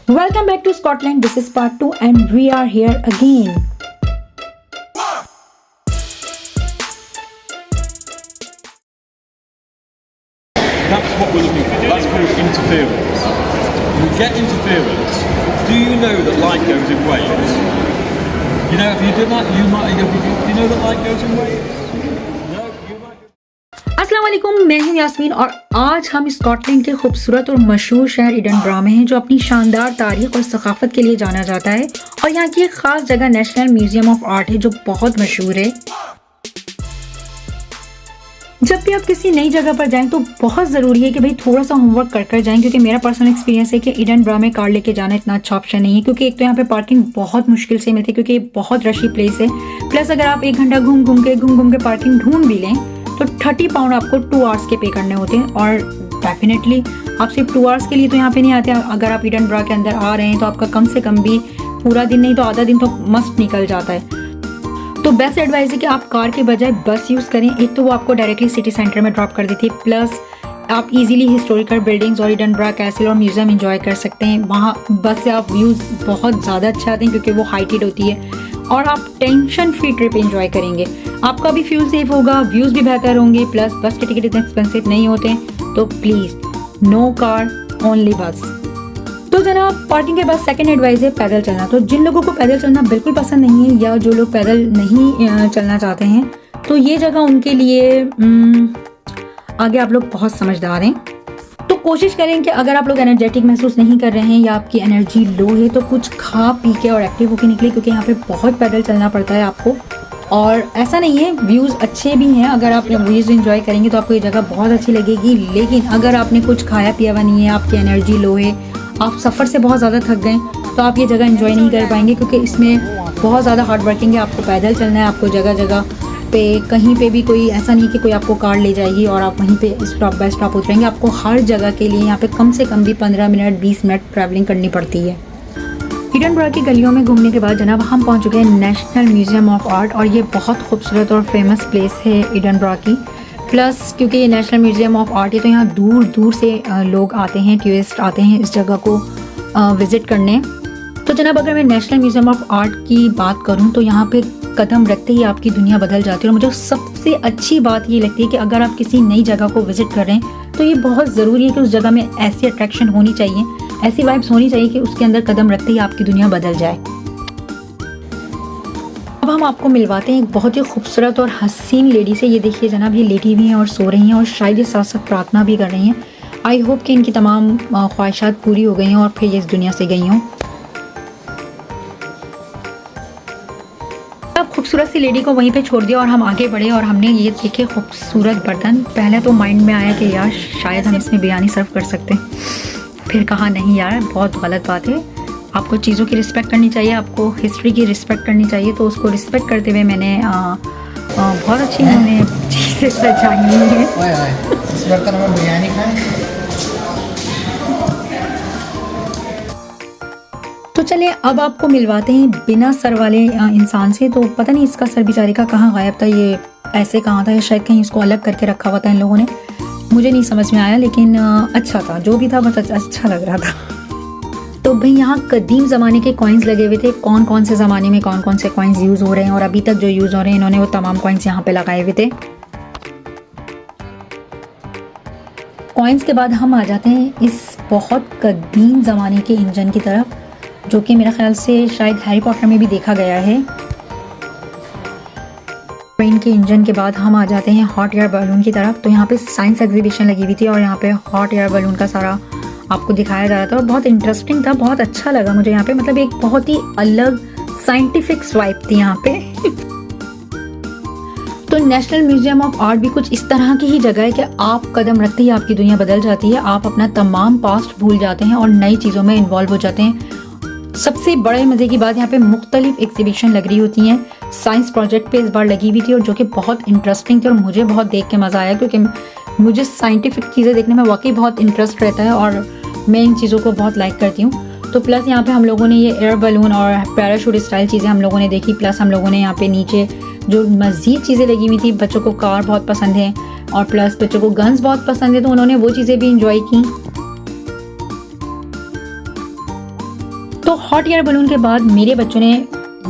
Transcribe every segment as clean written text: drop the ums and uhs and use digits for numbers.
Welcome back to Scotland. This is part 2 and we are here again. That's what we're looking for. That's called interference. You get interference. Do you know that light goes in waves? You know, if you did that, you might. You know that light goes in waves? No, you might. अस्सलाम वालेकुम, मैं हूं यास्मीन और आज हम Scotland के खूबसूरत और मशहूर शहर एडिनबरा में हैं जो अपनी शानदार तारीख और सकाफत के लिए जाना जाता है। और यहाँ की एक खास जगह नेशनल म्यूजियम ऑफ आर्ट है जो बहुत मशहूर है। जब भी आप किसी नई जगह पर जाएं तो बहुत ज़रूरी है कि भाई थोड़ा सा होमवर्क कर जाएं, क्योंकि मेरा पर्सनल एक्सपीरियंस है कि एडिनबरा में कार लेके जाना इतना अच्छा ऑप्शन नहीं है, क्योंकि एक तो यहाँ पे पार्किंग बहुत मुश्किल से मिलती है क्योंकि बहुत रशी प्लेस है। प्लस अगर आप 1 घंटा घूम घूम के पार्किंग ढूंढ भी लें तो 30 पाउंड आपको 2 आवर्स के पे करने होते हैं। और डेफिनेटली आप सिर्फ 2 आवर्स के लिए तो यहाँ पे नहीं आते। अगर आप एडिनबरा के अंदर आ रहे हैं तो आपका कम से कम भी पूरा दिन नहीं तो आधा दिन तो मस्त निकल जाता है। तो बेस्ट एडवाइस है कि आप कार के बजाय बस यूज़ करें। एक तो वो आपको डायरेक्टली सिटी सेंटर में ड्रॉप कर देती है, प्लस आप इजीली हिस्टोरिकल बिल्डिंग्स और एडिनबरा कैसल और म्यूजियम एंजॉय कर सकते हैं। वहाँ बस से आप व्यूज़ बहुत ज़्यादा अच्छे आते हैं क्योंकि वो हाइटेड होती है और आप टेंशन फ्री ट्रिप एंजॉय करेंगे। आपका भी फ्यूल सेफ होगा, व्यूज़ भी बेहतर होंगे, प्लस बस के टिकट इतने एक्सपेंसिव नहीं होते। तो प्लीज़ नो कार ओनली बस। तो जनाब पार्किंग के बाद सेकंड एडवाइस है पैदल चलना। तो जिन लोगों को पैदल चलना बिल्कुल पसंद नहीं है या जो लोग पैदल नहीं चलना चाहते हैं तो ये जगह उनके लिए आगे आप लोग बहुत समझदार हैं। तो कोशिश करें कि अगर आप लोग एनर्जेटिक महसूस नहीं कर रहे हैं या आपकी एनर्जी लो है तो कुछ खा पी के और एक्टिव होकर निकले, क्योंकि यहाँ पे बहुत पैदल चलना पड़ता है आपको। और ऐसा नहीं है, व्यूज़ अच्छे भी हैं। अगर आप व्यूज़ एंजॉय करेंगे तो आपको ये जगह बहुत अच्छी लगेगी। लेकिन अगर आपने कुछ खाया पिया हुआ नहीं है, आपकी एनर्जी लो है, आप सफ़र से बहुत ज़्यादा थक गए तो आप ये जगह एंजॉय नहीं कर पाएंगे, क्योंकि इसमें बहुत ज़्यादा हार्ड वर्किंग है। आपको पैदल चलना है, आपको जगह जगह पे कहीं पे भी कोई ऐसा नहीं कि कोई आपको कार ले जाएगी और आप वहीं पे स्टॉप बाय स्टॉप उतरेंगे। आपको हर जगह के लिए यहाँ पे कम से कम भी 15 मिनट 20 मिनट ट्रैवलिंग करनी पड़ती है। एडिनबरा की गलियों में घूमने के बाद जनाब हम पहुँच चुके हैं नेशनल म्यूजियम ऑफ आर्ट और ये बहुत खूबसूरत और फेमस प्लेस है एडिनबरा की। प्लस क्योंकि ये नेशनल म्यूजियम ऑफ आर्ट है तो यहाँ दूर दूर से लोग आते हैं, टूरिस्ट आते हैं इस जगह को विज़िट करने। तो जनाब अगर मैं नेशनल म्यूजियम ऑफ आर्ट की बात करूँ तो यहाँ पे कदम रखते ही आपकी दुनिया बदल जाती है। और मुझे सबसे अच्छी बात ये लगती है कि अगर आप किसी नई जगह को विज़िट कर रहे हैं तो ये बहुत ज़रूरी है कि उस जगह में ऐसी अट्रैक्शन होनी चाहिए, ऐसी वाइब्स होनी चाहिए कि उसके अंदर कदम रखते ही आपकी दुनिया बदल जाए। अब हम आपको मिलवाते हैं एक बहुत ही खूबसूरत और हसीन लेडी से। ये देखिए जनाब, ये लेटी हुई हैं और सो रही हैं और शायद ये साथ साथ प्रार्थना भी कर रही हैं। आई होप कि इनकी तमाम ख्वाहिशात पूरी हो गई हैं और फिर ये इस दुनिया से गई हों। अब खूबसूरत सी लेडी को वहीं पे छोड़ दिया और हम आगे बढ़े और हमने ये देखे खूबसूरत बर्तन। पहले तो माइंड में आया कि यार शायद हम इसमें बिरयानी सर्व कर सकते हैं, फिर कहा नहीं यार बहुत गलत बात है। आपको चीज़ों की रिस्पेक्ट करनी चाहिए, आपको हिस्ट्री की रिस्पेक्ट करनी चाहिए। तो उसको रिस्पेक्ट करते हुए मैंने बहुत अच्छी उन्होंने चीज़ें सजाई हैं। इस बर्तन में बिरयानी खाएं। तो चलिए अब आपको मिलवाते हैं बिना सर वाले इंसान से। तो पता नहीं इसका सर बेचारे का कहाँ गायब था, ये ऐसे कहाँ था, या शायद कहीं इसको अलग करके रखा हुआ था इन लोगों ने, मुझे नहीं समझ में आया। लेकिन अच्छा था, जो भी था बस अच्छा लग रहा था। तो भाई यहाँ कदीम ज़माने के कॉइन्स लगे हुए थे। कौन कौन से ज़माने में कौन कौन से कॉइन्स यूज़ हो रहे हैं और अभी तक जो यूज़ हो रहे हैं इन्होंने वो तमाम कॉइन्स यहाँ पे लगाए हुए थे। कॉइन्स के बाद हम आ जाते हैं इस बहुत कदीम ज़माने के इंजन की तरफ, जो कि मेरे ख्याल से शायद हैरी पॉटर में भी देखा गया है। ट्रेन के इंजन के बाद हम आ जाते हैं हॉट एयर बलून की तरफ। तो यहाँ पे साइंस एग्जीबिशन लगी हुई थी और यहाँ पे हॉट एयर बलून का सारा आपको दिखाया जा रहा था और बहुत इंटरेस्टिंग था, बहुत अच्छा लगा मुझे यहाँ पे। मतलब एक बहुत ही अलग साइंटिफिक स्वाइप थी यहाँ पे। तो नेशनल म्यूजियम ऑफ आर्ट भी कुछ इस तरह की ही जगह है कि आप कदम रखते ही आपकी दुनिया बदल जाती है। आप अपना तमाम पास्ट भूल जाते हैं और नई चीज़ों में इन्वॉल्व हो जाते हैं। सबसे बड़े मज़े की बात यहाँ पे मुख्तलिफ एग्जीबिशन लग रही होती हैं। साइंस प्रोजेक्ट पे इस बार लगी हुई थी और जो कि बहुत इंटरेस्टिंग थी और मुझे बहुत देख के मज़ा आया, क्योंकि मुझे साइंटिफिक चीज़ें देखने में वाकई बहुत इंटरेस्ट रहता है और मैं इन चीज़ों को बहुत लाइक करती हूँ। तो प्लस यहाँ पे हम लोगों ने ये एयर बलून और पैराशूट स्टाइल चीज़ें हम लोगों ने देखी। प्लस हम लोगों ने यहाँ पे नीचे जो मज़ीद चीज़ें लगी हुई थी, बच्चों को कार बहुत पसंद है और प्लस बच्चों को गन्स बहुत पसंद है तो उन्होंने वो चीज़ें भी इंजॉय की। तो हॉट एयर बलून के बाद मेरे बच्चों ने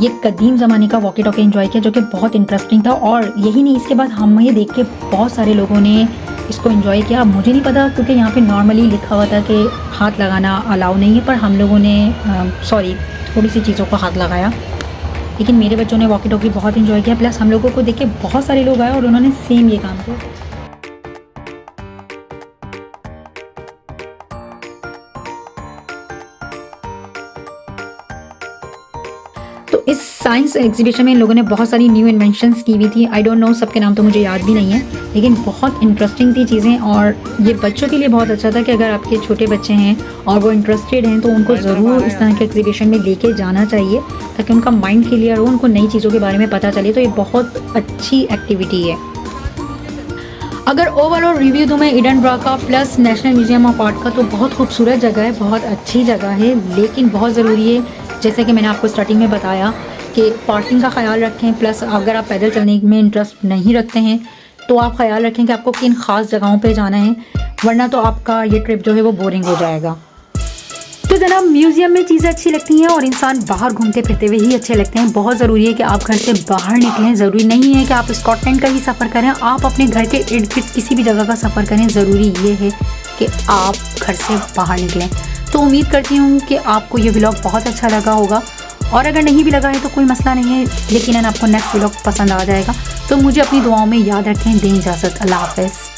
ये कदीम ज़माने का वॉकी टॉकी एंजॉय किया, जो कि बहुत इंटरेस्टिंग था। और यही नहीं, इसके बाद हम ये देख के बहुत सारे लोगों ने इसको एंजॉय किया। मुझे नहीं पता क्योंकि यहाँ पे नॉर्मली लिखा हुआ था कि हाथ लगाना अलाउ नहीं है, पर हम लोगों ने थोड़ी सी चीज़ों को हाथ लगाया। लेकिन मेरे बच्चों ने वॉकी टॉकी बहुत एंजॉय किया, प्लस हम लोगों को देख के बहुत सारे लोग आए और उन्होंने सेम ये काम किया। तो इस साइंस एग्जीबिशन में इन लोगों ने बहुत सारी न्यू इन्वेंशंस की हुई थी। आई डोंट नो, सबके नाम तो मुझे याद भी नहीं है, लेकिन बहुत इंटरेस्टिंग थी चीज़ें। और ये बच्चों के लिए बहुत अच्छा था कि अगर आपके छोटे बच्चे हैं और वो इंटरेस्टेड हैं तो उनको ज़रूर इस तरह के एग्जीबिशन में लेके जाना चाहिए, ताकि उनका माइंड क्लियर हो, उनको नई चीज़ों के बारे में पता चले। तो ये बहुत अच्छी एक्टिविटी है। अगर ओवरऑल रिव्यू दूँ मैं एडिनबरा का plus national museum of art का, तो बहुत खूबसूरत जगह है, बहुत अच्छी जगह है, लेकिन बहुत ज़रूरी है, जैसे कि मैंने आपको स्टार्टिंग में बताया, कि पार्किंग का ख्याल रखें। प्लस अगर आप पैदल चलने में इंटरेस्ट नहीं रखते हैं तो आप ख्याल रखें कि आपको किन ख़ास जगहों पे जाना है, वरना तो आपका ये ट्रिप जो है वो बोरिंग हो जाएगा। तो जनाब, म्यूज़ियम में चीज़ें अच्छी लगती हैं और इंसान बाहर घूमते फिरते हुए ही अच्छे लगते हैं। बहुत ज़रूरी है कि आप घर से बाहर निकलें। ज़रूरी नहीं है कि आप स्कॉटलैंड का ही सफ़र करें, आप अपने घर के इर्द गिर्द किसी भी जगह का सफ़र करें। ज़रूरी ये है कि आप घर से बाहर निकलें। तो उम्मीद करती हूँ कि आपको ये व्लॉग बहुत अच्छा लगा होगा, और अगर नहीं भी लगा है तो कोई मसला नहीं है, यकीनन आपको नेक्स्ट व्लॉग पसंद आ जाएगा। तो मुझे अपनी दुआओं में याद रखें। दें इजाज़त। अल्लाह हाफ़िज़।